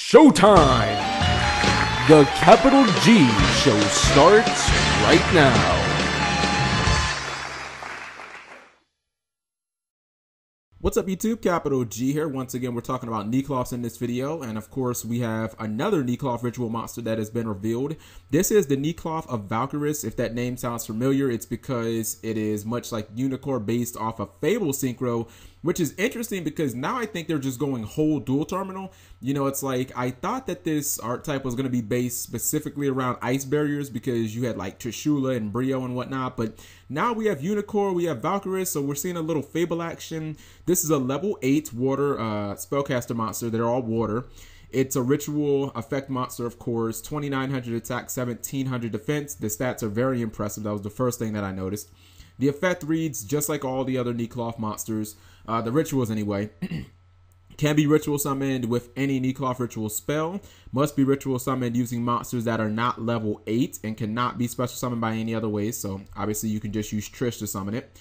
Showtime! The Capital G show starts right now. What's up YouTube, Capital G here. Once again, we're talking about Necloths in this video, and of course we have another Necloth ritual monster that has been revealed. This is the Necloth of Valkyrus. If that name sounds familiar, it's because it is much like Unicorn based off of Fable Synchro, which is interesting because now I think they're just going whole dual terminal. You know, it's like I thought that this archetype was going to be based specifically around ice barriers because you had like Trishula and Brio and whatnot, but now we have Unicorn, we have Valkyrus, so we're seeing a little Fable action. This is a level 8 water spellcaster monster. They're all water. It's a ritual effect monster, of course. 2900 attack, 1700 defense. The stats are very impressive. That was the first thing that I noticed. The effect reads just like all the other Necloth monsters. The rituals anyway. Can be ritual summoned with any Necloth ritual spell. Must be ritual summoned using monsters that are not level 8 and cannot be special summoned by any other ways. So obviously you can just use Trish to summon it.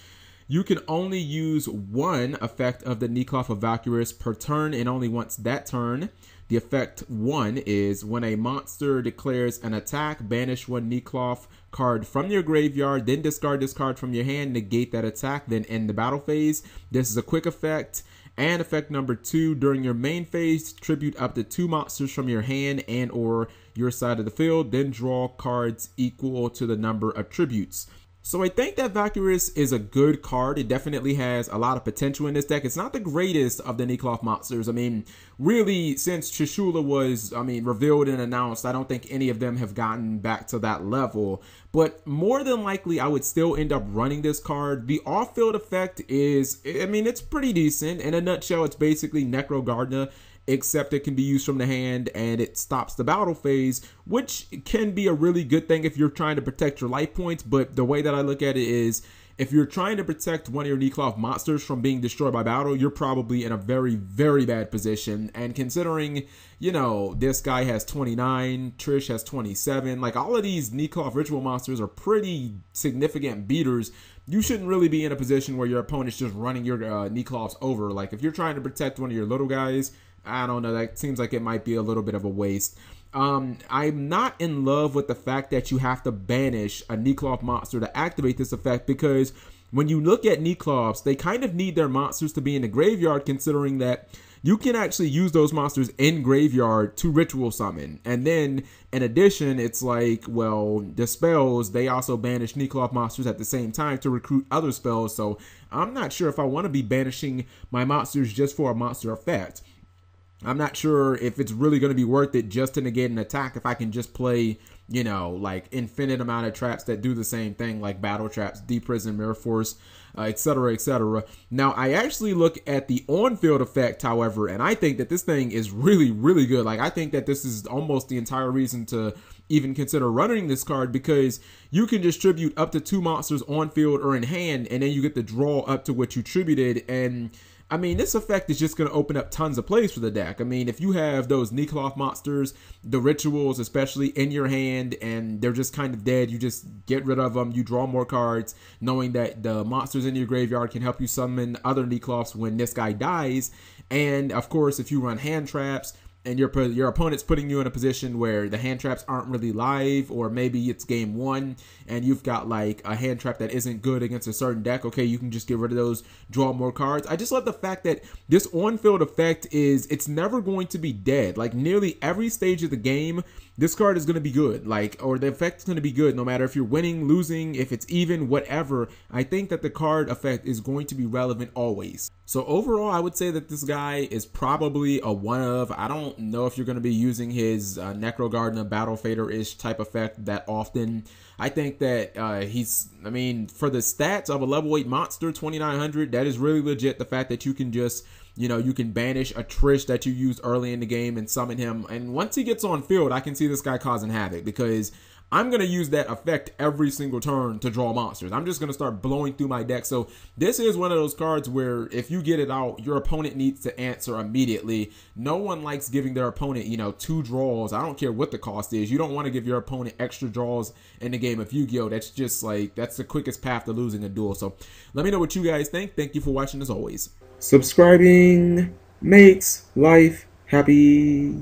You can only use one effect of the Necloth of Valkyrus per turn and only once that turn. The effect 1 is when a monster declares an attack, banish one Necloth card from your graveyard, then discard this card from your hand, negate that attack, then end the battle phase. This is a quick effect. And effect number 2, during your main phase, tribute up to 2 monsters from your hand and or your side of the field, then draw cards equal to the number of tributes. So I think that Valkyrus is a good card. It definitely has a lot of potential in this deck. It's not the greatest of the Necloth monsters. I mean, really, since Trishula was, revealed and announced, I don't think any of them have gotten back to that level. But more than likely, I would still end up running this card. The off-field effect is, it's pretty decent. In a nutshell, it's basically Necrogardener, except it can be used from the hand and it stops the battle phase, which can be a really good thing if you're trying to protect your life points. But the way that I look at it is, if you're trying to protect one of your Necloth monsters from being destroyed by battle, you're probably in a very, very bad position. And considering, you know, this guy has 29, Trish has 27, like all of these Necloth ritual monsters are pretty significant beaters. You shouldn't really be in a position where your opponent's just running your Necloths over. Like if you're trying to protect one of your little guys, I don't know, that seems like it might be a little bit of a waste. I'm not in love with the fact that you have to banish a Necloth monster to activate this effect, because when you look at Necloths, they kind of need their monsters to be in the graveyard, considering that you can actually use those monsters in graveyard to ritual summon. And then in addition, it's like, well, the spells, they also banish Necloth monsters at the same time to recruit other spells. So I'm not sure if I want to be banishing my monsters just for a monster effect. I'm not sure if it's really going to be worth it just to negate an attack if I can just play, you know, like infinite amount of traps that do the same thing, like battle traps, deep prison, mirror force, etc., etc. Now, I actually look at the on-field effect, however, and I think that this thing is really, really good. Like, I think that this is almost the entire reason to even consider running this card, because you can distribute up to 2 monsters on field or in hand, and then you get to draw up to what you tributed. And this effect is just going to open up tons of plays for the deck. If you have those Necloth monsters, the rituals especially, in your hand, and they're just kind of dead, you just get rid of them, you draw more cards, knowing that the monsters in your graveyard can help you summon other Necloths when this guy dies. And of course, if you run hand traps, and your opponent's putting you in a position where the hand traps aren't really live, or maybe it's game 1 and you've got like a hand trap that isn't good against a certain deck, okay, you can just get rid of those, draw more cards. I just love the fact that this on-field effect it's never going to be dead. Like nearly every stage of the game, this card is going to be good, or the effect is going to be good no matter if you're winning, losing, if it's even, whatever. I think that the card effect is going to be relevant always. So overall, I would say that this guy is probably a one of. I don't know if you're going to be using his Necrogardener Battle Fader-ish type effect that often. I think that he's, for the stats of a level 8 monster, 2900, that is really legit. The fact that you can just, you can banish a Trish that you used early in the game and summon him. And once he gets on field, I can see this guy causing havoc, because I'm going to use that effect every single turn to draw monsters. I'm just going to start blowing through my deck. So this is one of those cards where if you get it out, your opponent needs to answer immediately. No one likes giving their opponent, 2 draws. I don't care what the cost is. You don't want to give your opponent extra draws in the game of Yu-Gi-Oh! That's just like, that's the quickest path to losing a duel. So let me know what you guys think. Thank you for watching as always. Subscribing makes life happy.